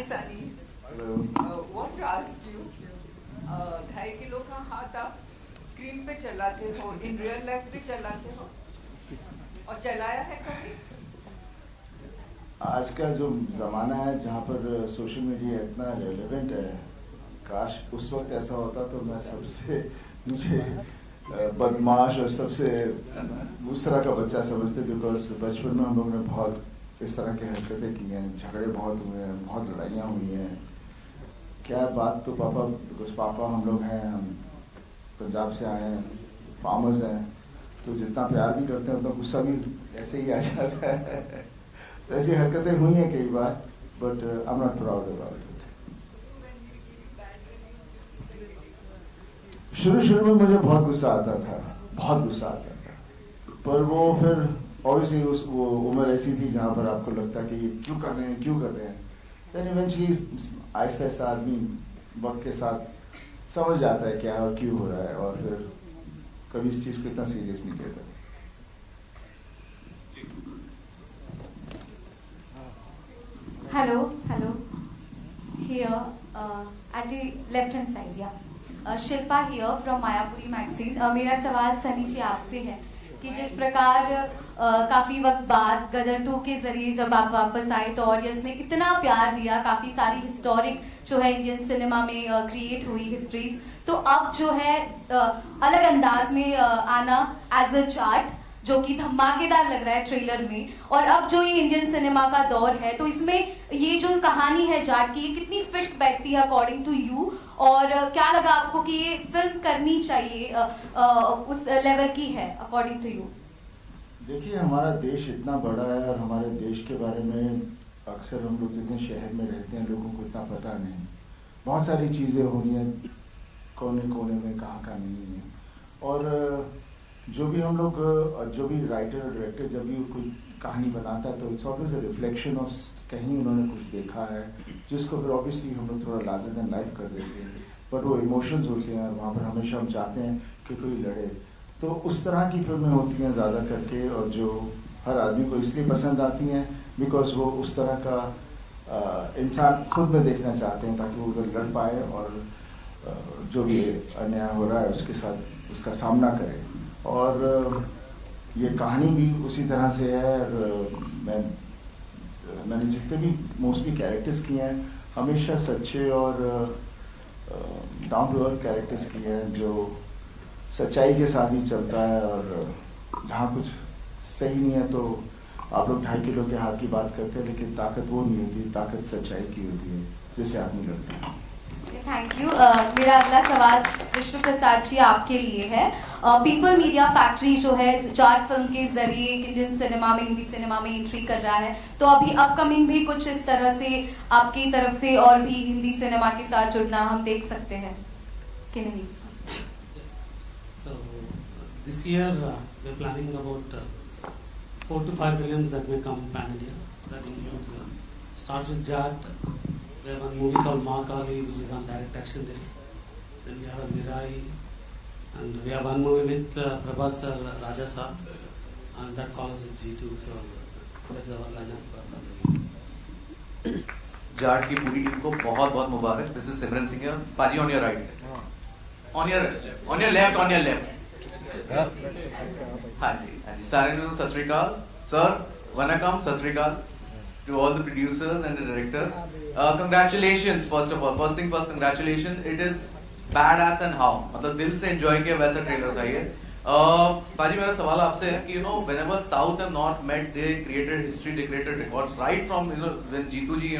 Hi Sunny. Hello. Want to ask you, 2.5 kilo का हाथ आप स्क्रीन पे चलाते हो, इन रियल लाइफ भी चलाते हो और चलाया है कभी? आज का जो ज़माना है जहाँ पर सोशल मीडिया इतना रेलेवेंट है, काश उस वक्त ऐसा होता तो मैं सबसे मुझे बदमाश और सबसे उस तरह का बच्चा समझते, बिकॉज बचपन में हम लोगों ने बहुत इस तरह की हरकतें की हैं, झगड़े बहुत हुए हैं, बहुत लड़ाइयाँ हुई हैं। क्या बात तो पापा, बिकॉज पापा हम लोग हैं, हम पंजाब से आए हैं, फार्मर्स हैं, तो जितना प्यार भी करते हैं उतना गुस्सा भी ऐसे ही आ जाता है। तो ऐसी हरकतें हुई हैं कई बार, but I am not proud about it. शुरू में मुझे बहुत गुस्सा आता था, बहुत गुस्सा आता था, पर वो फिर ऑब्वियसली वो उम्र ऐसी थी जहाँ पर आपको लगता कि क्यों कर रहे हैं, क्यों कर रहे हैं। देन इवेंचुअली आहिस्ता आहिस्ता आदमी वक्त के साथ समझ जाता है क्या और क्यों हो रहा है, और फिर कभी इस चीज़ को इतना सीरियस नहीं लेता। Hello. Here, at the left hand side, yeah. Shilpa here from Mayapuri magazine. मेरा सवाल सनी जी आपसे है कि जिस प्रकार काफ़ी वक्त बाद गदर 2 के ज़रिए जब आप वापस आए तो ऑडियंस ने इतना प्यार दिया, काफ़ी सारी हिस्टोरिक जो है इंडियन सिनेमा में क्रिएट हुई हिस्ट्रीज, तो अब जो है अलग अंदाज में आना एज अ चार्ट जो कि धमाकेदार लग रहा है ट्रेलर में, और अब जो ये इंडियन सिनेमा का दौर है तो इसमें ये जो कहानी है जाट की, ये कितनी फिट बैठती है अकॉर्डिंग टू यू, और क्या लगा आपको कि ये फिल्म करनी चाहिए उस लेवल की है अकॉर्डिंग टू यू? देखिए, हमारा देश इतना बड़ा है और हमारे देश के बारे में अक्सर हम लोग जितने शहर में रहते हैं लोगों को इतना पता नहीं। बहुत सारी चीज़ें होनी हैं कोने कोने में, कहाँ कहाँ नहीं है, और जो भी हम लोग, जो भी राइटर और डायरेक्टर जब भी कोई कहानी बनाता है तो it's always a reflection of कहीं उन्होंने कुछ देखा है जिसको फिर ऑब्वियसली हम लोग थोड़ा लार्जर देन लाइफ कर देते हैं, बट वो इमोशंस होते हैं, वहाँ पर हमेशा हम चाहते हैं कि कोई लड़े। तो उस तरह की फिल्में होती हैं ज़्यादा करके, और जो हर आदमी को इसलिए पसंद आती हैं बिकॉज वो उस तरह का इंसान खुद में देखना चाहते हैं ताकि वो उधर लड़ पाए और जो भी अन्याय हो रहा है उसके साथ उसका सामना करें। और ये कहानी भी उसी तरह से है। मैंने जितने भी मोस्टली कैरेक्टर्स किए हैं हमेशा सच्चे और डाउन टू अर्थ कैरेक्टर्स किए हैं, जो सच्चाई के साथ ही चलता है, और जहाँ कुछ सही नहीं है तो आप लोग 2.5 किलो के हाथ की बात करते हैं, लेकिन ताकत वो नहीं होती, ताकत सच्चाई की होती है जिससे आदमी लड़ता है। Thank you. मेरा अगला सवाल विष्णु प्रसाद जी आपके लिए है। पीपल मीडिया फैक्ट्री जो है जाट फिल्म के जरिए इंडियन सिनेमा में, हिंदी सिनेमा में एंट्री कर रहा है, तो अभी अपकमिंग भी कुछ इस तरह से आपकी तरफ से और भी हिंदी सिनेमा के साथ जुड़ना हम देख सकते हैं कि नहीं? So this year we're planning about 4 to 5 films that may come pan India. That includes starts with Jat. We have a movie called Ma Kali, which is on direct action day. Then we have a Mirai, and we have one movie with Prabhas sir, Raja sir, and that follows with G2. So that's our lineup for the year. Jat की पूरी team को बहुत बहुत मुबारक। This is सिमरन सिंह, पाजी on your right, on your left. हाँ जी, सारे नु सत श्री अकाल सर, वनकम, सत श्री अकाल to all the producers and the director. Congratulations first of all. First thing first, congratulations. It is badass and how, मतलब दिल से enjoy किया वैसा ट्रेलर था ये। पाजी, मेरा सवाल आपसे है कि whenever South and North met, they created history, they created records right from when Jeetu ji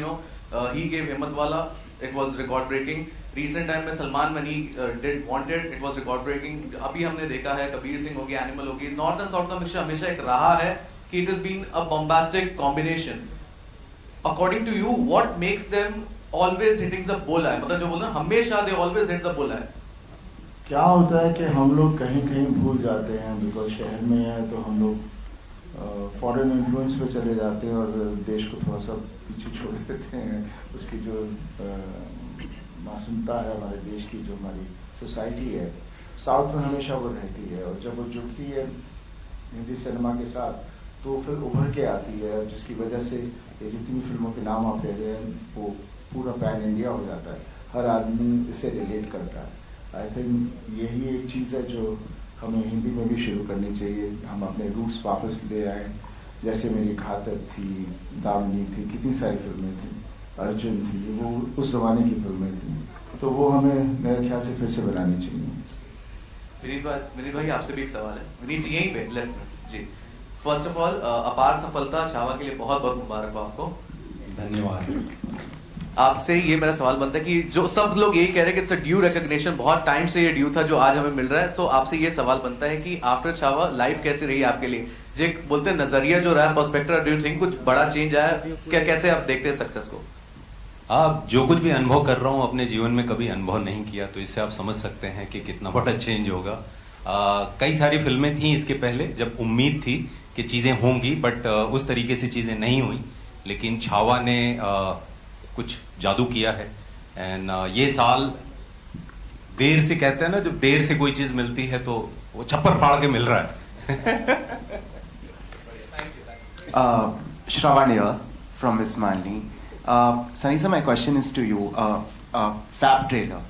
he gave Himmat Wala, it was record breaking. Recent time में Salman when he did Wanted, it was record breaking. अभी हमने देखा है कबीर सिंह होगी, animal होगी, north and south का mixture हमेशा एक रहा है कि it has been a bombastic combination. According to you, what makes them always hitting the bullseye? मतलब जो बोल रहे हैं हमेशा they always hit the bullseye. क्या होता है कि हम लोग कहीं कहीं भूल जाते हैं, बिकॉज शहर में है तो हम लोग फॉरेन इन्फ्लुएंस पे चले जाते हैं और देश को थोड़ा सा पीछे छोड़ देते हैं। उसकी जो मासूमता है हमारे देश की, जो हमारी सोसाइटी है साउथ में हमेशा वो रहती है, और जब वो जुड़ती है हिंदी सिनेमा के साथ तो फिर उभर के आती है, जिसकी वजह से ये जितनी फिल्मों के नाम आप ले रहे हैं वो पूरा पैन इंडिया हो जाता है, हर आदमी इससे रिलेट करता है। आई थिंक यही एक चीज़ है जो हमें हिंदी में भी शुरू करनी चाहिए। हम अपने रूट्स वापस ले आए, जैसे मेरी घातक थी, दामिनी थी, कितनी सारी फिल्में थी, अर्जुन थी, वो उस ज़माने की फिल्में थी, तो वो हमें मेरे ख्याल से फिर से बनानी चाहिए। विनीत भाई आपसे भी एक सवाल है, विनीत जी यहीं पे लेफ्ट में जी। फर्स्ट ऑफ ऑल अपार सफलता छावा के लिए बहुत बहुत मुबारक हो आपको। धन्यवाद। आपसे ये मेरा सवाल बनता है कि जो सब लोग यही कह रहे हैं कि इट्स अ ड्यू रिकॉग्निशन, बहुत टाइम से ये ड्यू था जो आज हमें मिल रहा है। सो आपसे ये सवाल बनता है कि आफ्टर छावा लाइफ कैसी रही आपके लिए? जो बोलते हैं नजरिया जो रहा है, पर्सपेक्टिव, डू यू थिंक कुछ बड़ा चेंज आया क्या? कैसे आप देखते हैं सक्सेस को? आप जो कुछ भी अनुभव कर रहा हूँ अपने जीवन में कभी अनुभव नहीं किया, तो इससे आप समझ सकते हैं कि कितना बड़ा चेंज होगा। कई सारी फिल्में थी इसके पहले जब उम्मीद थी कि चीज़ें होंगी, बट उस तरीके से चीज़ें नहीं हुई, लेकिन छावा ने कुछ जादू किया है। एंड ये साल देर से, कहते हैं ना, जब देर से कोई चीज़ मिलती है तो वो छप्पर फाड़ के मिल रहा है। Shravan here from Ismaili. Sunny sir, my question is to you. Fab trailer.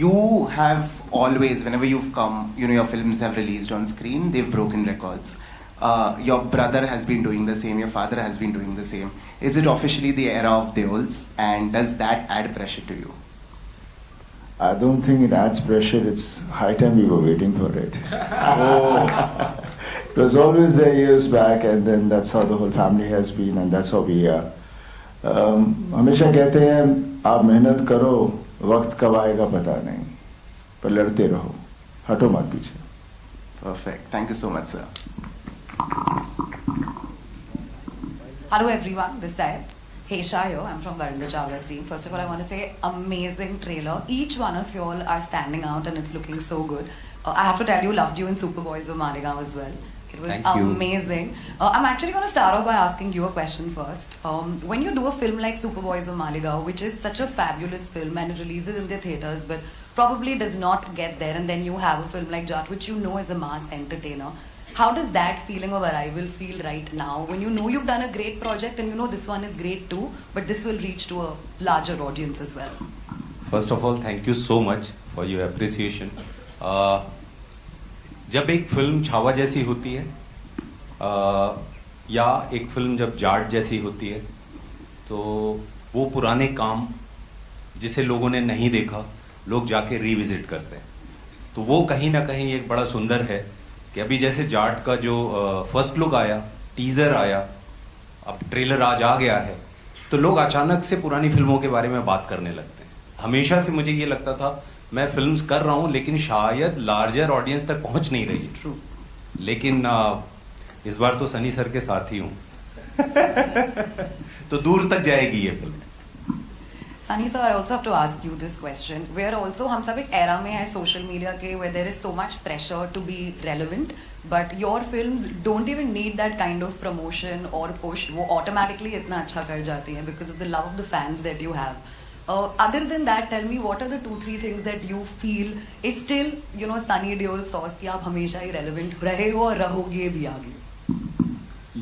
You have always, whenever you've come, you know, your films have released on screen, they've broken records. Your brother has been doing the same, your father has been doing the same. Is it officially the era of Deols, and does that add pressure to you? I don't think it adds pressure. It's high time we were waiting for it. It was always there years back, and then that's how the whole family has been, and that's how we are. हमेशा कहते हैं आप मेहनत करो, वक्त कब आएगा पता नहीं, पर लड़ते रहो, हटो मत पीछे। Perfect. Thank you so much, sir. Hello everyone, this side. Heisha here, I'm from Varinder Chawla's team. First of all, I want to say amazing trailer. Each one of you all are standing out and it's looking so good. I have to tell you, loved you in Superboys of Maligaon as well. It was Thank you. amazing. I'm actually going to start off by asking you a question first. When you do a film like Superboys of Maligaon, which is such a fabulous film and it releases in the theatres but probably does not get there, and then you have a film like Jat, which you know is a mass entertainer, how does that feeling of arrival feel right now when you know you've done a great project and you know this one is great too, but this will reach to a larger audience as well? First of all thank you so much for your appreciation. जब एक film Chhaava जैसी होती है या एक film जब जाट जैसी होती है, तो वो पुराने काम जिसे लोगों ने नहीं देखा लोग जाके रिविजिट करते हैं, तो वो कहीं ना कहीं एक बड़ा सुंदर है कि अभी जैसे जाट का जो फर्स्ट लुक आया, टीजर आया, अब ट्रेलर आज आ गया है, तो लोग अचानक से पुरानी फिल्मों के बारे में बात करने लगते हैं। हमेशा से मुझे ये लगता था मैं फिल्म्स कर रहा हूँ लेकिन शायद लार्जर ऑडियंस तक पहुँच नहीं रही है। True. लेकिन इस बार तो सनी सर के साथ ही हूँ तो दूर तक जाएगी ये film. Sunny sir, I also have to ask you this question. Where also हम सब एक era में है social media के where there is so much pressure to be relevant, but your films don't even need that kind of promotion or push. वो automatically इतना अच्छा कर जाती हैं because of the love of the fans that you have. Other than that, tell me what are the 2-3 things that you feel is still, you know, Sunny Deol sauce कि आप हमेशा ही relevant रहे हो और रहोगे भी आगे?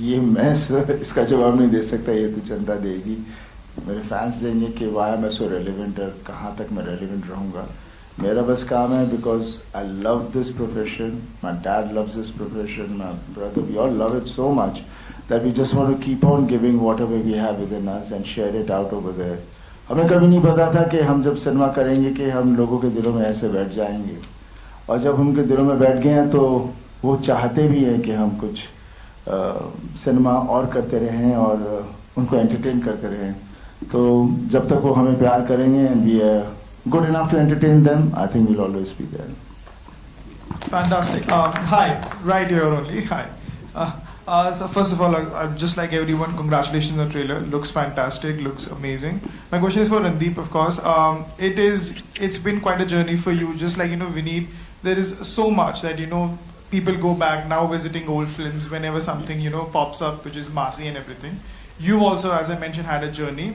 ये मैं इसका जवाब नहीं दे सकता, ये तो जनता देगी, मेरे फैंस देंगे कि वाई मैं सो रेलिवेंट और कहाँ तक मैं रेलिवेंट रहूँगा। मेरा बस काम है because I love this profession, my dad loves this profession, my brother, we all love it so much that we just want to keep on giving whatever we have within us and share it out over there. हमें कभी नहीं पता था कि हम जब cinema करेंगे कि हम लोगों के दिलों में ऐसे बैठ जाएंगे, और जब उनके दिलों में बैठ गए हैं तो वो चाहते भी हैं कि हम कुछ सिनेमा और करते रहें और उनको एंटरटेन करते रहें। तो जब तक वो हमें प्यार करेंगे and we are good enough to entertain them, I think we'll always be there. Fantastic. Hi, right here only. Hi. So first of all, just like everyone, congratulations on the trailer. Looks fantastic. Looks amazing. My question is for Randeep, of course. It's been quite a journey for you. Just like, you know, Vineet, there is so much that, you know, people go back now visiting old films whenever something, you know, pops up, which is massy and everything. You've also, as I mentioned, had a journey.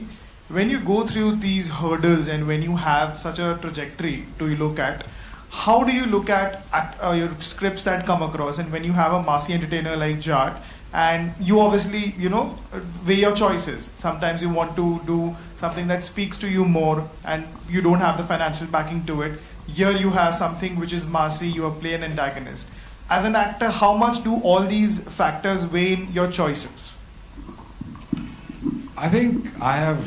When you go through these hurdles and when you have such a trajectory to look at, how do you look at your scripts that come across? And when you have a massy entertainer like Jat and you obviously, weigh your choices. Sometimes you want to do something that speaks to you more, and you don't have the financial backing to it. Here you have something which is massy, you are playing an antagonist. As an actor, how much do all these factors weigh in your choices? I think I have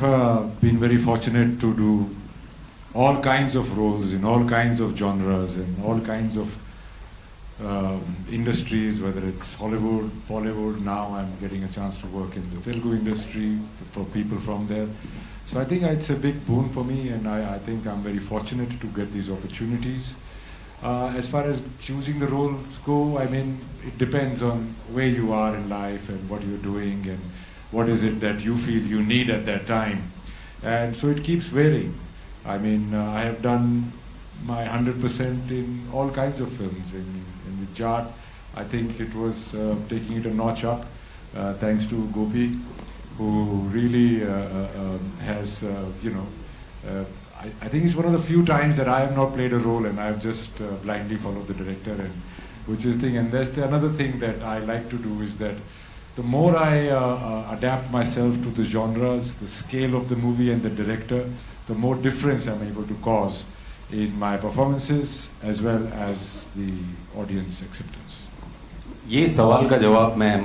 been very fortunate to do all kinds of roles in all kinds of genres and all kinds of industries, whether it's Hollywood, Bollywood. Now I'm getting a chance to work in the Telugu industry for people from there. So I think it's a big boon for me, and I think I'm very fortunate to get these opportunities. As far as choosing the roles go, I mean, it depends on where you are in life and what you're doing and what is it that you feel you need at that time. And so it keeps varying. I mean, I have done my 100% in all kinds of films. And with Jaat, I think it was taking it a notch up, thanks to Gopi, who really has, I think it's one of the few times that I have not played a role and I have just blindly followed the director, and which is thing. And that's another thing that I like to do, is that the more I adapt myself to the genres, the scale of the movie and the director, the more difference I'm able to cause in my performances as well as the audience acceptance. ये सवाल का जवाब मैं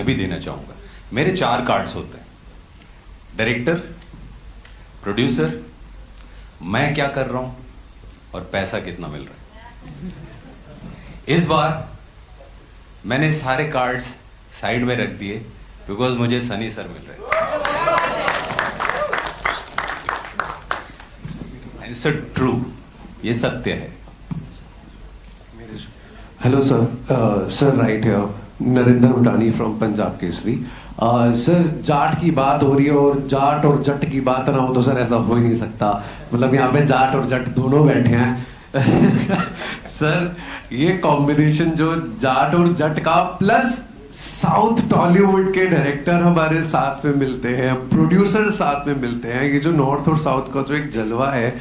भी देना चाहूँगा. मेरे 4 cards होते हैं: डायरेक्टर, प्रोड्यूसर, मैं क्या कर रहा हूँ और पैसा कितना मिल रहा है. इस बार मैंने सारे कार्ड्स साइड में रख दिए बिकॉज मुझे सनी सर मिल रहे थे. इट्स ट्रू, ये सत्य है. Hello sir, sir right here, Narendra Hudani from Punjab Kesari. Sir, Jat की बात हो रही है और जाट और जट की बात ना हो तो सर ऐसा हो ही नहीं सकता. मतलब यहाँ पे जाट और जट दोनों बैठे हैं. सर, ये कॉम्बिनेशन जो जाट और जट का प्लस साउथ टॉलीवुड के डायरेक्टर हमारे साथ में मिलते हैं, प्रोड्यूसर साथ में मिलते हैं, ये जो नॉर्थ और साउथ का जो एक जलवा है,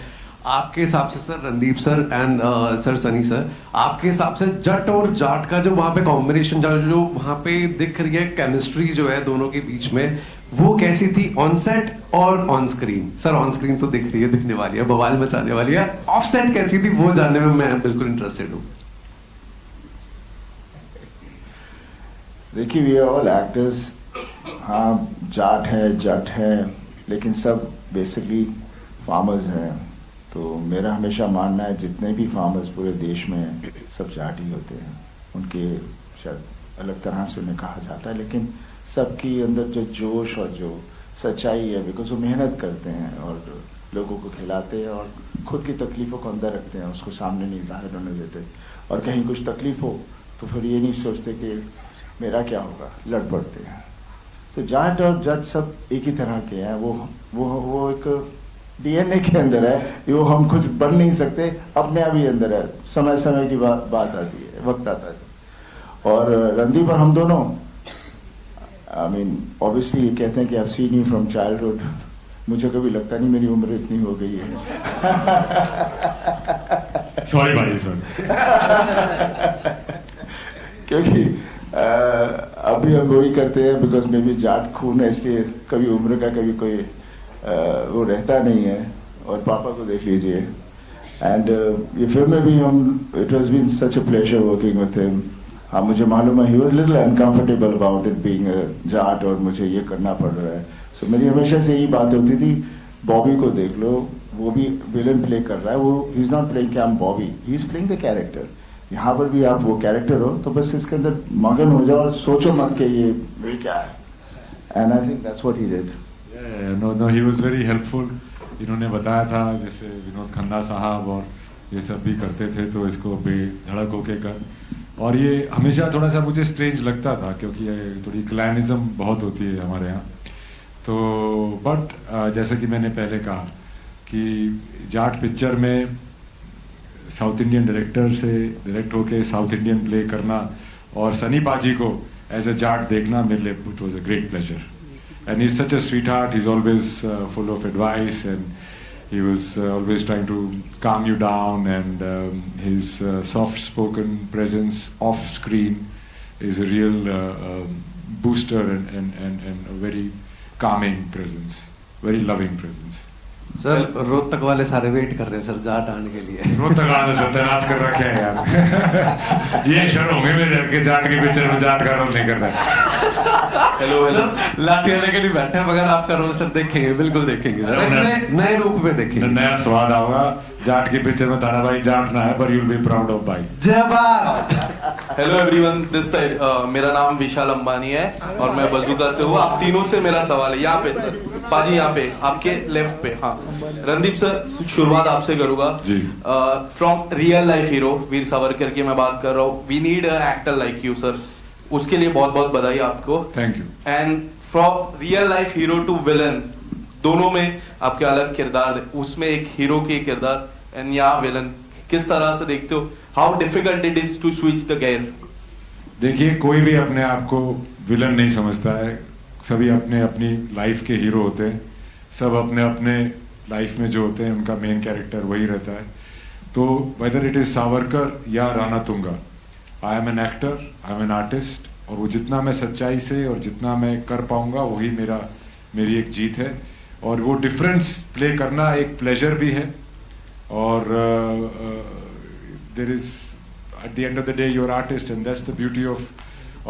आपके हिसाब से sir, Randeep sir and sir Sunny sir, आपके हिसाब से जट और जाट का जो वहाँ पे कॉम्बिनेशन जो वहाँ पे दिख रही है, केमिस्ट्री जो है दोनों के बीच में, वो कैसी थी ऑन सेट और on screen? Sir on screen तो दिख रही है, दिखने वाली है, बवाल मचाने वाली है. ऑफ सेट कैसी थी वो जानने में मैं बिल्कुल इंटरेस्टेड हूँ. देखिए, वी आर ऑल एक्टर्स. हाँ, जाट है, जट है, लेकिन सब बेसिकली फार्मर्स हैं. तो मेरा हमेशा मानना है जितने भी फार्मर्स पूरे देश में हैं, सब जाट ही होते हैं. उनके शायद अलग तरह से उन्हें कहा जाता है, लेकिन सबकी अंदर जो जोश और जो सच्चाई है, बिकॉज वो मेहनत करते हैं और लोगों को खिलाते हैं और खुद की तकलीफ़ों को अंदर रखते हैं, उसको सामने नहीं जाहिर होने देते. और कहीं कुछ तकलीफ़ हो तो फिर ये नहीं सोचते कि मेरा क्या होगा, लड़ पड़ते हैं. तो जाट और जट सब एक ही तरह के हैं. वो एक डीएनए के अंदर है, वो हम कुछ बन नहीं सकते, अपने आप ही अंदर है. समय समय की बात आती है, वक्त आता है. और रणदीप और हम दोनों, आई मीन ऑब्वियसली ये कहते हैं कि I have seen you from childhood. मुझे कभी लगता नहीं मेरी उम्र इतनी हो गई है. सॉरी भाई, सॉरी. क्योंकि अभी हम वही करते हैं बिकॉज मे बी जाट खून है, इसलिए कभी उम्र का कभी कोई वो रहता नहीं है. और पापा को देख लीजिए. एंड ये फिल्म में भी हम, it was been such a pleasure working with him. हाँ, मुझे मालूम है he was little uncomfortable about it being Jat और मुझे ये करना पड़ रहा है. सो मेरी हमेशा से यही बात होती थी, बॉबी को देख लो, वो भी विलन प्ले कर रहा है. वो ही इज़ नॉट प्लेइंग कि I am Bobby, he is playing the character. यहाँ पर भी आप वो कैरेक्टर हो तो बस इसके अंदर मगन हो जाओ और सोचो मत कि ये क्या है. And I think that's what he did. No, he was very helpful. इन्होंने बताया था जैसे विनोद खन्ना साहब और ये सब भी करते थे, तो इसको बेधड़क होके कर. और ये हमेशा थोड़ा सा मुझे स्ट्रेंज लगता था क्योंकि ये थोड़ी क्लैनिज्म बहुत होती है हमारे यहाँ. तो बट जैसे कि मैंने पहले कहा कि जाट पिक्चर में साउथ इंडियन डायरेक्टर से डायरेक्ट होके साउथ इंडियन प्ले करना और सनी पाजी को एज अ जाट देखना मेरे लिए it was a great pleasure. And he's such a sweetheart. He's always full of advice, and he was always trying to calm you down. And his soft-spoken presence off screen is a real booster and a very calming presence, very loving presence. Sir Rohtak वाले सारे wait कर रहे हैं sir Jat आने के लिए। रोहतक आने सत्यानाश कर रखे हैं यार। ये शर्म होंगे मेरे के जाट की पिक्चर में जाट का रोल नहीं कर रहा। हेलो लाठी वाले के लिए बैठे हैं, मगर आपका रोल सर देखेंगे, बिल्कुल देखेंगे सर, नए रूप में देखेंगे, नया स्वाद आएगा। जाट की पिक्चर में तारा भाई जाट ना है, पर you'll be proud of भाई। जय Bharat. Hello everyone, this side मेरा नाम विशाल अंबानी है और मैं बजूका से हूँ। आप तीनों से मेरा सवाल है, यहाँ पे सर, पाजी यहाँ पे, आपके लेफ्ट पे। हाँ रणदीप सर, शुरुआत आपसे करूँगा। From real life hero Veer Savarkar की मैं बात कर रहा हूँ। We need a actor like you sir, उसके लिए बहुत बहुत बधाई आपको। Thank you. And from real life hero to villain, दोनों में आपके अलग किरदार, उसमें एक हीरो के किरदार एंड यहाँ विलन, किस तरह से देखते हो? How difficult it is to switch the gear? देखिए, कोई भी अपने आप को विलन नहीं समझता है, सभी अपने अपनी लाइफ के हीरो होते हैं। सब अपने अपने लाइफ में जो होते हैं उनका मेन कैरेक्टर वही रहता है। तो वेदर इट इज सावरकर या Rana Tunga, I am an actor, I am an artist, और वो जितना मैं सच्चाई से और जितना मैं कर पाऊंगा वही मेरी एक जीत है। और वो डिफरेंस प्ले करना एक प्लेजर भी है। और there is at the end of the day you're artist, and that's the beauty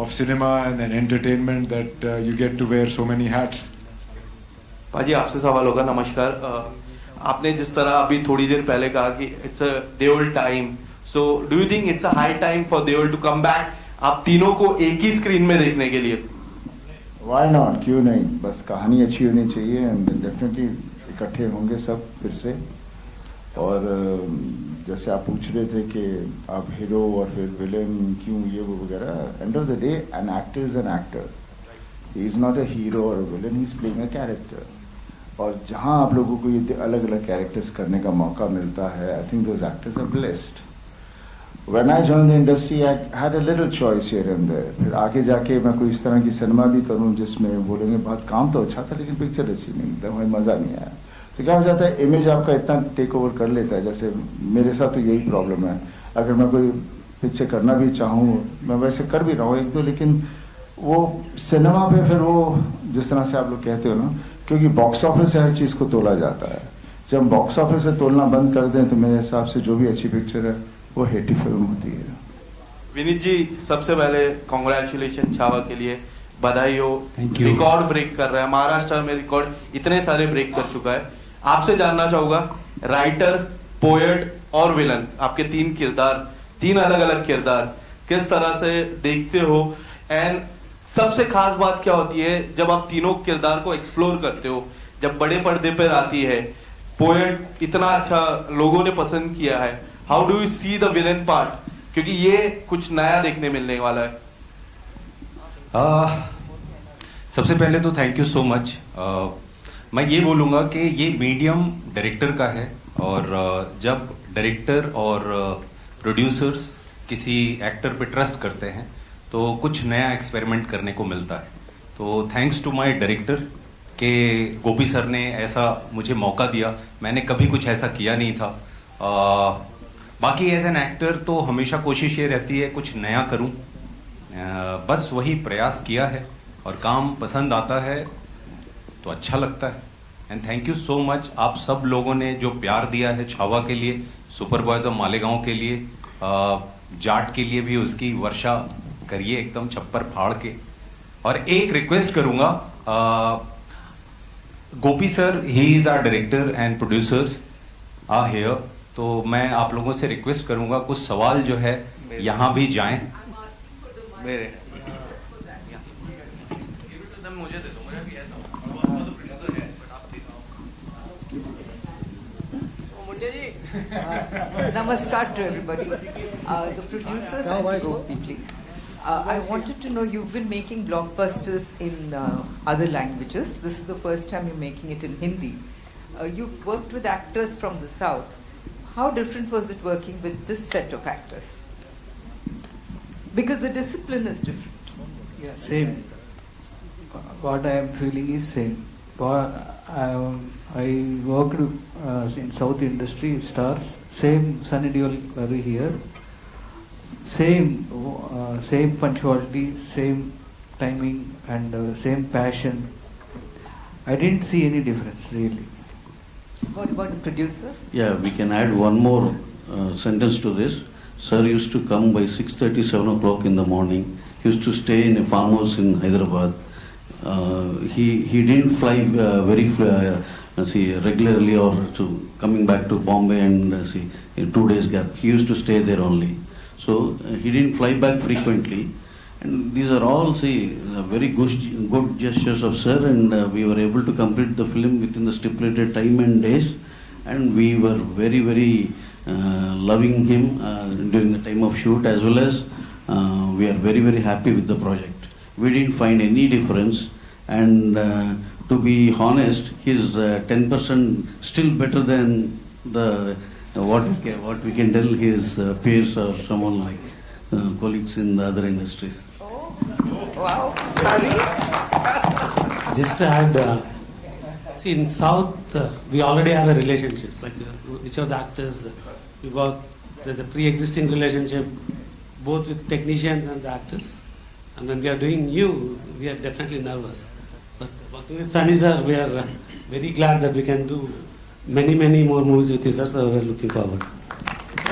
of cinema and entertainment, that you get to wear so many hats. पाजी आपसे सवाल होगा। नमस्कार। आपने जिस तरह अभी थोड़ी देर पहले कहा कि it's a Deol time, so do you think it's a high time for Deol to come back, आप तीनों को एक ही स्क्रीन में देखने के लिए? Why not? क्यों नहीं, बस कहानी अच्छी होनी चाहिए एंड डेफिनेटली इकट्ठे होंगे सब फिर से। और जैसे आप पूछ रहे थे कि आप हीरो और फिर विलेन क्यों ये वो वगैरह, end of the day an actor is an actor, he is not a hero और villain, he is playing a character. और जहाँ आप लोगों को ये अलग अलग कैरेक्टर्स करने का मौका मिलता है, I think those actors are blessed. When I joined the industry, I had a little choice here and there. फिर आगे जाके मैं कोई इस तरह की सिनेमा भी करूँ जिसमें बोलेंगे बहुत काम तो अच्छा था लेकिन पिक्चर अच्छी नहीं, तो हमें मज़ा नहीं आया। तो क्या हो जाता है, इमेज आपका इतना टेक ओवर कर लेता है। जैसे मेरे साथ तो यही प्रॉब्लम है, अगर मैं कोई पिक्चर करना भी चाहूँ, मैं वैसे कर भी रहा हूँ एक दो, लेकिन वो सिनेमा पे फिर वो जिस तरह से आप लोग कहते हो ना, क्योंकि बॉक्स ऑफिस से हर चीज़ को तोला जाता है। जब हम बॉक्स ऑफिस से तोलना बंद कर दें तो मेरे हिसाब से जो भी अच्छी पिक्चर है वो हेटी फिल्म होती है। विनीत जी, सबसे पहले कॉन्ग्रेचुलेशन छावा के लिए, बधाई हो। रिकॉर्ड ब्रेक कर रहा है, महाराष्ट्र में रिकॉर्ड इतने सारे ब्रेक कर चुका है। आपसे जानना चाहूंगा, राइटर, पोएट और विलन, आपके तीन किरदार, तीन अलग अलग किरदार, किस तरह से देखते हो? एंड सबसे खास बात क्या होती है जब आप तीनों किरदार को एक्सप्लोर करते हो, जब बड़े पर्दे पर आती है? पोएट इतना अच्छा लोगों ने पसंद किया है, how do you see the villain part, क्योंकि ये कुछ नया देखने मिलने वाला है। सबसे पहले तो थैंक यू सो मच। मैं ये बोलूँगा कि ये मीडियम डायरेक्टर का है, और जब डायरेक्टर और प्रोड्यूसर्स किसी एक्टर पे ट्रस्ट करते हैं तो कुछ नया एक्सपेरिमेंट करने को मिलता है। तो थैंक्स टू माय डायरेक्टर के गोपी सर ने ऐसा मुझे मौका दिया, मैंने कभी कुछ ऐसा किया नहीं था। बाकी एज एन एक्टर तो हमेशा कोशिश ये रहती है कुछ नया करूं, बस वही प्रयास किया है, और काम पसंद आता है तो अच्छा लगता है। And thank you so much, आप सब लोगों ने जो प्यार दिया है छावा के लिए, सुपरवाइजर मालेगांव के लिए, जाट के लिए भी उसकी वर्षा करिए एकदम छप्पर फाड़ के। और एक रिक्वेस्ट करूंगा, Gopi sir, he is our director and producers are here, तो मैं आप लोगों से रिक्वेस्ट करूंगा कुछ सवाल जो है यहाँ भी जाएं। मेरे मुझे दे दो, मुझे भी ऐसा तो प्रोड्यूसर है, बट आप मुंडे जी। Namaskar to everybody. The producers and Gopi, please. I wanted to know, you've been making blockbusters in other languages. This is the first time you're making it in Hindi. You've worked with actors from the South. How different was it working with this set of actors? Because the discipline is different. Yeah, same. What I am feeling is same. I worked in South industry, stars, same Sunny Deol here. same punctuality, same timing, and same passion. I didn't see any difference really. What about the producers? Yeah, we can add one more sentence to this. Sir used to come by 6:30, 7 o'clock in the morning. He used to stay in a farmhouse in Hyderabad. He didn't fly regularly or to coming back to Bombay and in 2 days gap. He used to stay there only. So he didn't fly back frequently. And these are all very good gestures of sir, and we were able to complete the film within the stipulated time and days, and we were very loving him during the time of shoot, as well as we are very happy with the project. We didn't find any difference, and to be honest, he's 10% still better than the what we can tell his peers or someone like colleagues in the other industries. Wow, sorry. Just to add, see in South, we already have a relationship, like which of the actors we work, there's a pre-existing relationship both with technicians and the actors. And when we are doing new, we are definitely nervous. But working with Sunny sir, we are very glad that we can do many more movies with you, sir, so we are looking forward.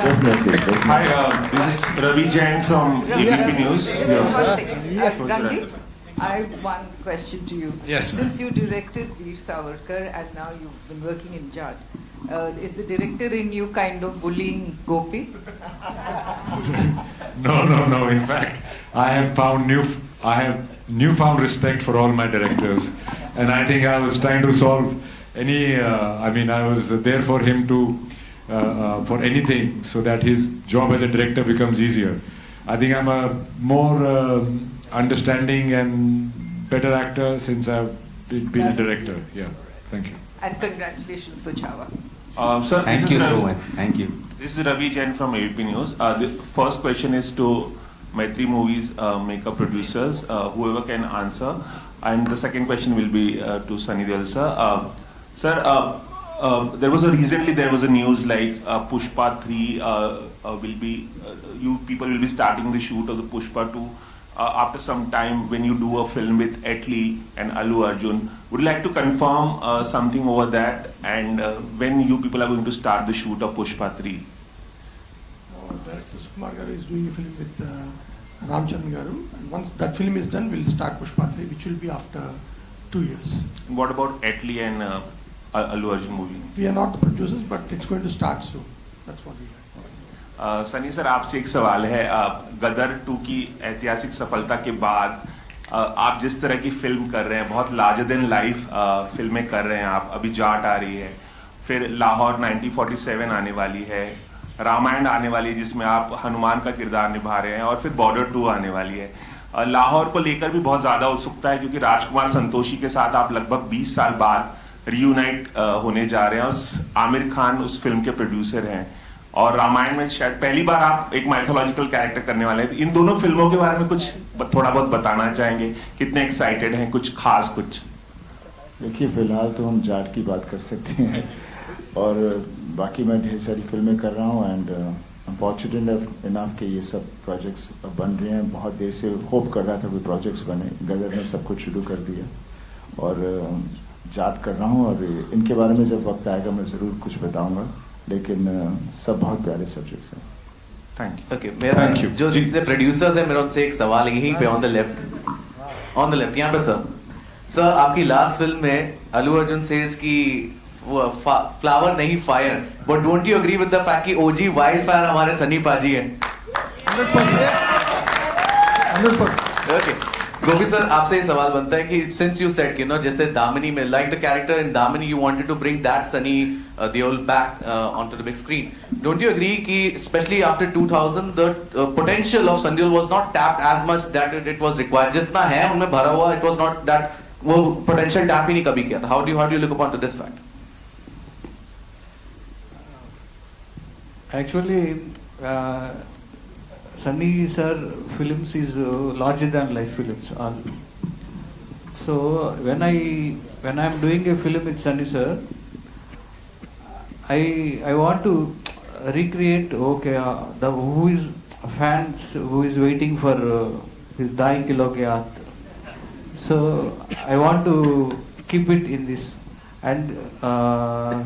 Hi, this is Ravi Jain from ABP News. Just one second. Randeep, I have one question to you. Yes, ma'am. Since you directed Veer Savarkar and now you've been working in Jat, is the director in you kind of bullying Gopi? No. In fact, I have newfound respect for all my directors, and I think I was trying to solve any. I was there for him to. For anything, so that his job as a director becomes easier. I think I'm a more understanding and better actor since I've been a director. Yeah, thank you. And congratulations for Chhawa. Sir, thank you so much. Thank you. This is Ravi Jain from ABP News. The first question is to Maitri Movies makeup producers, whoever can answer. And the second question will be to Sunny Deol sir. Sir, there was a news like Pushpa 3 will be you people will be starting the shoot of the Pushpa 2 after some time when you do a film with Atlee and Allu Arjun. Would you like to confirm something over that, and when you people are going to start the shoot of Pushpa 3? Director Sukumar Garu is doing a film with Ramcharan Garu, and once that film is done, we'll start Pushpa 3, which will be after 2 years. What about Atlee and Allu Arjun movie? We are not the producers, but it's going to start soon. That's what we are. Sunny sir, आपसे एक सवाल है. गदर 2 की ऐतिहासिक सफलता के बाद आप जिस तरह की फिल्म कर रहे हैं, बहुत लार्जर देन लाइफ फिल्में कर रहे हैं आप. अभी जाट आ रही है, फिर लाहौर 1947 आने वाली है, रामायण आने वाली है जिसमें आप हनुमान का किरदार निभा रहे हैं, और फिर बॉर्डर 2 आने वाली है. लाहौर को लेकर भी बहुत ज़्यादा उत्सुकता है, क्योंकि राजकुमार संतोषी के साथ आप लगभग 20 साल बाद रियूनाइट होने जा रहे हैं, और आमिर खान उस फिल्म के प्रोड्यूसर हैं, और रामायण में शायद पहली बार आप एक माइथोलॉजिकल कैरेक्टर करने वाले हैं. इन दोनों फिल्मों के बारे में कुछ थोड़ा बहुत बताना चाहेंगे? कितने एक्साइटेड हैं? कुछ खास कुछ? देखिए, फिलहाल तो हम जाट की बात कर सकते हैं, और बाकी मैं ढेर सारी फिल्में कर रहा हूँ, एंड अनफॉर्चुनेट इनफ कि ये सब प्रोजेक्ट्स बन रहे हैं. बहुत देर से होप कर रहा था कोई प्रोजेक्ट्स बने. गदर ने सब कुछ शुरू कर दिया, और जाट कर रहा हूँ, और इनके बारे में जब वक्त आएगा मैं ज़रूर कुछ बताऊँगा, लेकिन सब बहुत प्यारे सब्जेक्ट्स हैं. Thank you. ओके, मेरा जो जितने प्रोड्यूसर्स हैं, मेरा उनसे एक सवाल यहीं पे ऑन द लेफ्ट यहाँ पे. सर आपकी लास्ट फिल्म में अल्लू अर्जुन सेज की फ्लावर नहीं fire, but don't you agree with the fact कि ओजी वाइल्ड फायर हमारे सनी पाजी हैं? 100%. ओके, गोपी सर, आपसे ये सवाल बनता है कि सिंस यू सेड कि जैसे दामिनी में, like the character in Damini, you wanted to bring that Sunny Deol back onto the big screen. Don't you agree कि specially after 2000 the potential of Sunny Deol was not tapped as much that it was required? जितना है उनमें भरा हुआ, it was not that, वो potential tap ही नहीं कभी किया था. How do you look upon to this fact? Actually, Sunny sir films is larger than life films. So when I'm doing a film with Sunny sir, I want to recreate who is fans who is waiting for his Dai Kilo Ke Haath. So I want to keep it in this. And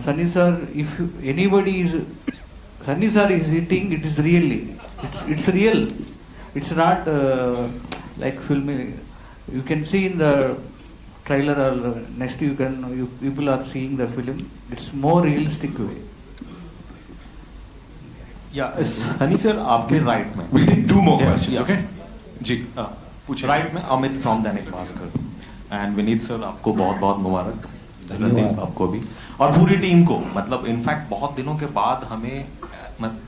Sunny sir, if anybody is, Sunny sir is hitting, it is really, it's real. It's not like filming. You can see in the trailer or next people are seeing the film. It's more realistic way. Yeah, Sunny sir, आपके right में. We'll take 2 more questions, okay? जी, पूछिए. Right में Amit from Dainik Bhaskar. And Vineet sir आपको बहुत मुबारक. धन्यवाद आपको भी. और पूरी टीम को, मतलब इनफैक्ट बहुत दिनों के बाद हमें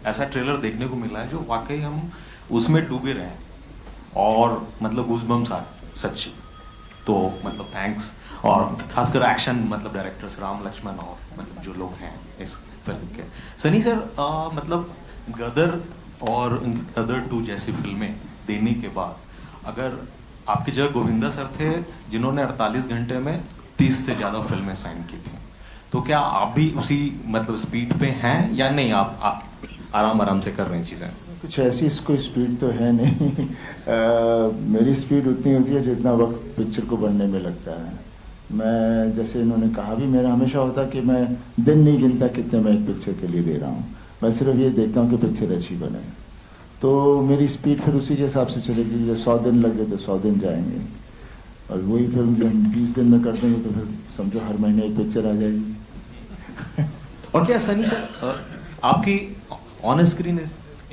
ऐसा ट्रेलर देखने को मिला है जो वाकई हम उसमें डूबे रहे हैं. और मतलब गूज़बम्स आ सच. तो मतलब थैंक्स. और खासकर एक्शन मतलब डायरेक्टर्स राम लक्ष्मण और मतलब जो लोग हैं इस फिल्म के. सनी सर मतलब गदर और गदर 2 जैसी फिल्में देने के बाद अगर आपकी जगह गोविंदा सर थे जिन्होंने 48 घंटे में 30 से ज़्यादा फिल्में साइन की थी, तो क्या आप भी उसी मतलब स्पीड पे हैं या नहीं? आप आराम से कर रहे हैं चीज़ें? कुछ ऐसी कोई स्पीड तो है नहीं. मेरी स्पीड उतनी होती है जितना वक्त पिक्चर को बनने में लगता है. मैं जैसे इन्होंने कहा भी, मेरा हमेशा होता कि मैं दिन नहीं गिनता कितने मैं एक पिक्चर के लिए दे रहा हूँ. मैं सिर्फ ये देखता हूँ कि पिक्चर अच्छी बने. तो मेरी स्पीड फिर उसी के हिसाब से चलेगी. जब 100 दिन लग गए तो 100 दिन जाएंगे. और वही फिल्म जब 20 दिन में कर देंगे तो फिर समझो हर महीने एक पिक्चर आ जाएगी. और क्या सनी सर आपकी ऑन स्क्रीन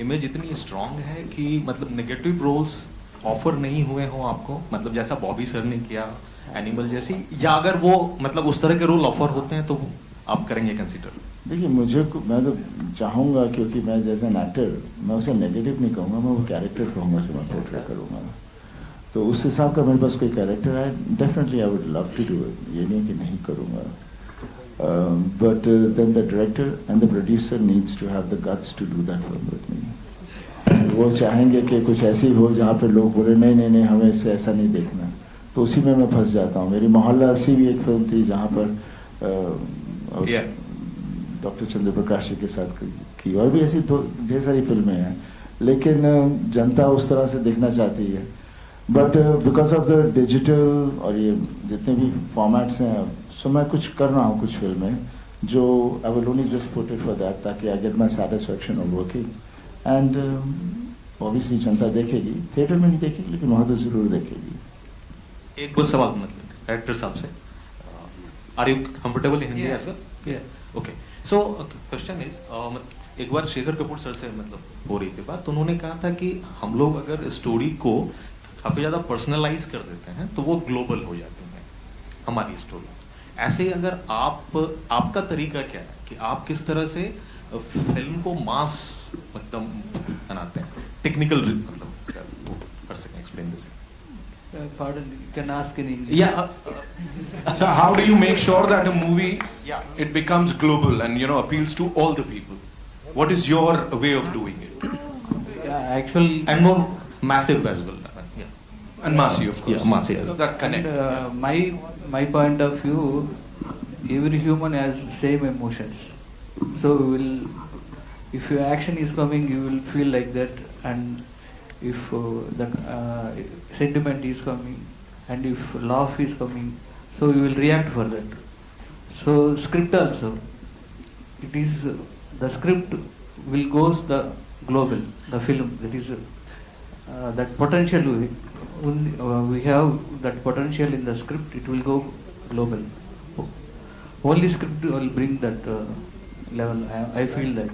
इमेज इतनी स्ट्रांग है कि मतलब नेगेटिव रोल्स ऑफर नहीं हुए हो आपको, मतलब जैसा बॉबी सर ने किया एनिमल जैसी, या अगर वो मतलब उस तरह के रोल ऑफर होते हैं तो आप करेंगे कंसीडर? देखिए मैं तो चाहूँगा, क्योंकि मैं जैसे एन एक्टर मैं उसे नेगेटिव नहीं कहूँगा, मैं वो कैरेक्टर कहूँगा जो मैं पोर्ट्रे करूँगा. तो उस हिसाब का मेरे पास कोई कैरेक्टर है, definitely I would love to do it. ये नहीं कि नहीं करूँगा. But then the director and the producer needs to have the guts to do that film with me. वो चाहेंगे कि कुछ ऐसी हो जहाँ पे लोग बोले नहीं हमें इसे ऐसा नहीं देखना, तो उसी में मैं फंस जाता हूँ. मेरी मोहल्ला 80 भी एक फिल्म थी जहाँ पर डॉक्टर चंद्र प्रकाश जी के साथ की, और भी ऐसी ढेर सारी फिल्में हैं, लेकिन जनता उस तरह से देखना चाहती है. But because of the digital और ये जितने भी फॉर्मेट्स हैं, सो मैं कुछ कर रहा हूँ कुछ फिल्में जो I will only just put it for that, ताकि I get my satisfaction of working. And obviously जनता देखेगी, थिएटर में नहीं देखेगी लेकिन वहाँ तो ज़रूर देखेगी. एक बस सवाल मतलब डायरेक्टर साहब से, are you comfortable in Hindi as well? Okay, so question is, एक बार शेखर कपूर सर से मतलब हो रही थी बात, तो उन्होंने कहा था कि हम लोग अगर स्टोरी को काफ़ी ज़्यादा पर्सनलाइज कर देते हैं तो वो ग्लोबल हो जाती है हमारी स्टोरी. ऐसे अगर आपका तरीका क्या है कि आप किस तरह से फिल्म को मास मतलब बनाते हैं, टेक्निकल मतलब कर सकें, explain this. Pardon, you can ask in English. Yeah. So how do you make sure that a movie it becomes global and appeals to all the people? What is your way of doing it? Actually, and more massive as well. And massive, of course. Yeah, massive. So that connect. And, my point of view, every human has same emotions. So if your action is coming, you will feel like that, and if the sentiment is coming, and if laugh is coming, so you will react for that. So script also, it is the script will goes the global, the film, that is that potential we have that potential in the script, it will go global. Only script will bring that level. I feel that.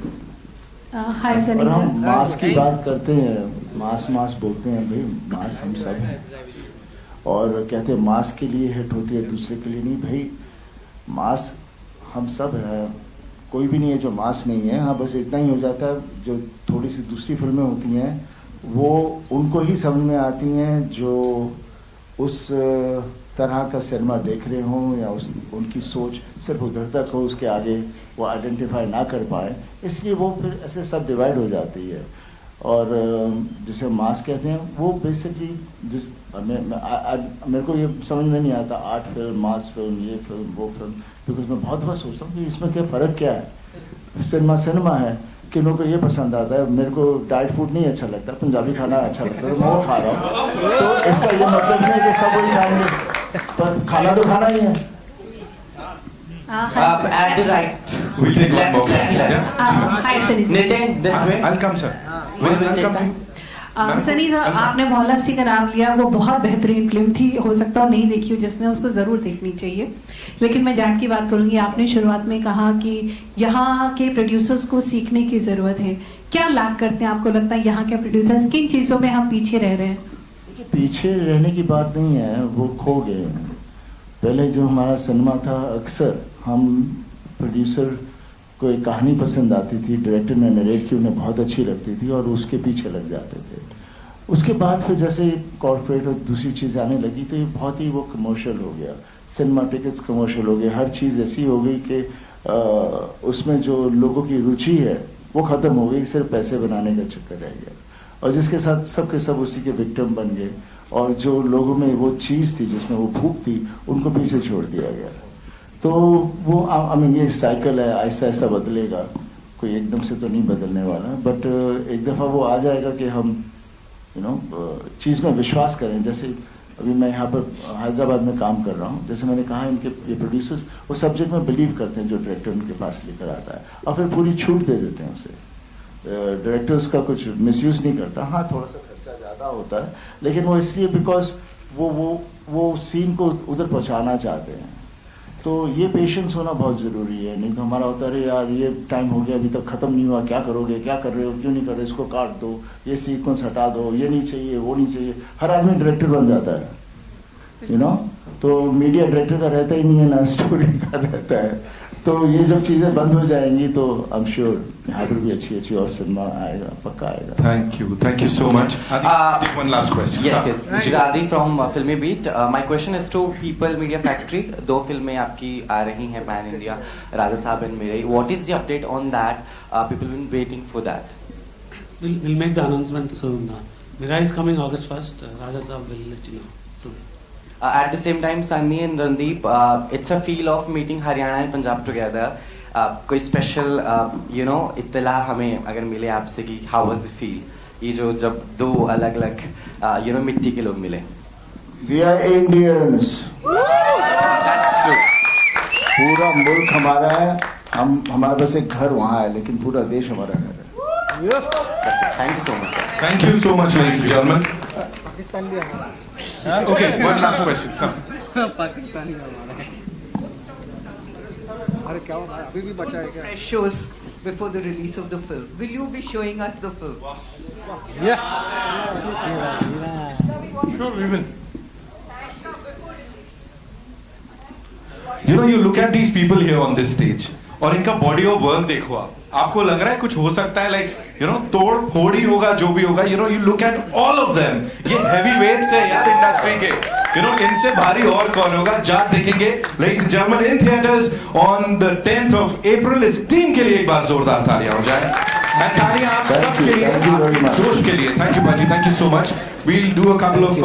Hi, Sunny और sir. हम मास की बात करते हैं, मास बोलते हैं, भाई मास हम सब हैं, और कहते हैं मास के लिए हिट होती है, दूसरे के लिए नहीं. भाई मास हम सब हैं, कोई भी नहीं है जो मास नहीं है. हाँ, बस इतना ही हो जाता है, जो थोड़ी सी दूसरी फिल्में होती हैं वो उनको ही समझ में आती हैं जो उस तरह का सिनेमा देख रहे हों, या उनकी सोच सिर्फ उधर तक हो, उसके आगे वो आइडेंटिफाई ना कर पाए, इसलिए वो फिर ऐसे सब डिवाइड हो जाती है. और जिसे मास कहते हैं वो बेसिकली मेरे को ये समझ में नहीं आता, आर्ट फिल्म, मास फिल्म, ये फिल्म, वो फिल्म, बिकॉज मैं बहुत सोचता हूँ कि इसमें क्या फ़र्क क्या है. सिनेमा है, किन्हों को ये पसंद आता है, मेरे को डाइट फूड नहीं अच्छा लगता, पंजाबी खाना अच्छा लगता है, तो मैं वो खा रहा हूँ। तो इसका ये मतलब नहीं है कि सब वही खाएंगे, पर खाना तो खाना ही है। At the right. We'll take one more. Hi, Sunny. Nitin, this way. I'll come, sir. We'll take time. Sunny sir, आपने मोहल्ला का नाम लिया, वो बहुत बेहतरीन फिल्म थी, हो सकता है नहीं देखी हो जिसने, उसको ज़रूर देखनी चाहिए। लेकिन मैं जाट की बात करूँगी। आपने शुरुआत में कहा कि यहाँ के प्रोड्यूसर्स को सीखने की ज़रूरत है, क्या लैक करते हैं आपको लगता है यहाँ के प्रोड्यूसर्स, किन चीज़ों में हम पीछे रह रहे हैं? पीछे रहने की बात नहीं है, वो खो गए हैं। पहले जो हमारा सिनेमा था, अक्सर हम प्रोड्यूसर को एक कहानी पसंद आती थी, डायरेक्टर ने नरेट की, उन्हें बहुत अच्छी लगती थी और उसके पीछे लग जाते थे। उसके बाद फिर जैसे कॉर्पोरेट और दूसरी चीज़ आने लगी तो ये बहुत ही वो कमर्शियल हो गया, सिनेमा टिकट्स कमर्शियल हो गए, हर चीज़ ऐसी हो गई कि उसमें जो लोगों की रुचि है वो ख़त्म हो गई, सिर्फ पैसे बनाने का चक्कर रह गया और जिसके साथ सब के सब उसी के विक्टिम बन गए और जो लोगों में वो चीज़ थी जिसमें वो भूख थी उनको पीछे छोड़ दिया गया। तो वो ये साइकिल है, आहिस्ता आहिस्ता बदलेगा, कोई एकदम से तो नहीं बदलने वाला, बट एक दफ़ा वो आ जाएगा कि हम चीज़ में विश्वास करें। जैसे अभी मैं यहाँ पर हैदराबाद में काम कर रहा हूँ, जैसे मैंने कहा इनके ये प्रोड्यूसर्स वो सब्जेक्ट में बिलीव करते हैं जो डायरेक्टर उनके पास लेकर आता है और फिर पूरी छूट दे देते हैं उसे। डायरेक्टर्स का कुछ मिसयूज़ नहीं करता, हाँ थोड़ा सा खर्चा ज़्यादा होता है, लेकिन वो इसलिए बिकॉज वो सीन को उधर पहुँचाना चाहते हैं। तो ये पेशेंस होना बहुत ज़रूरी है, नहीं तो हमारा होता है यार ये टाइम हो गया अभी तक ख़त्म नहीं हुआ, क्या करोगे, क्या कर रहे हो, क्यों नहीं कर रहे, इसको काट दो, ये सीक्वेंस हटा दो, ये नहीं चाहिए, वो नहीं चाहिए। हर आदमी डायरेक्टर बन जाता है, तो मीडिया डायरेक्टर का रहता ही नहीं है ना, स्टोरी का रहता है। तो ये जब चीज़ें बंद हो जाएंगी तो आई एम श्योर यहाँ पर भी अच्छी और सिनेमा आएगा, पक्का आएगा। Thank you so much. Adi, one last question. Yes. Jiradi from Filmy Beat. My question is to People Media Factory. 2 फिल्में आपकी आ रही हैं pan India, Raja Saab and Mirai. What is the update on that? People been waiting for that. We'll make the announcement soon. Mirai is coming August 1st. Raja Saab will let you know soon. At the same time, Sunny and Randeep, it's a feel of meeting Haryana and Punjab together. कोई special इत्तला हमें अगर मिले आपसे कि how was the feel, ये जो जब 2 अलग अलग मिट्टी के लोग मिले? We are Indians. That's true. पूरा मुल्क हमारा है, हमारा बस एक घर वहाँ है, लेकिन पूरा देश हमारा घर है। That's it. Thank you so much. Thank you so much, ladies and gentlemen. Okay, one last question. Come. Fresh shows before the release of the film. Will you be showing us the film? Yeah. Sure, we will. You look at these people here on this stage और इनका body of work देखो आपको लग रहा है कुछ हो सकता है, तोड़ फोड़ ही होगा जो भी होगा। You look at all of them, ये हैवी वेट्स है यार इंडस्ट्री के, इनसे भारी और कौन होगा। जाट देखेंगे ladies and gentleman in theatres on the 10th of April। इस टीम के लिए एक बार जोरदार तालियां हो जाए, तालियां आप सबके लिए, जोश के लिए। थैंक यू बाजी, thank you so much. We'll do a couple of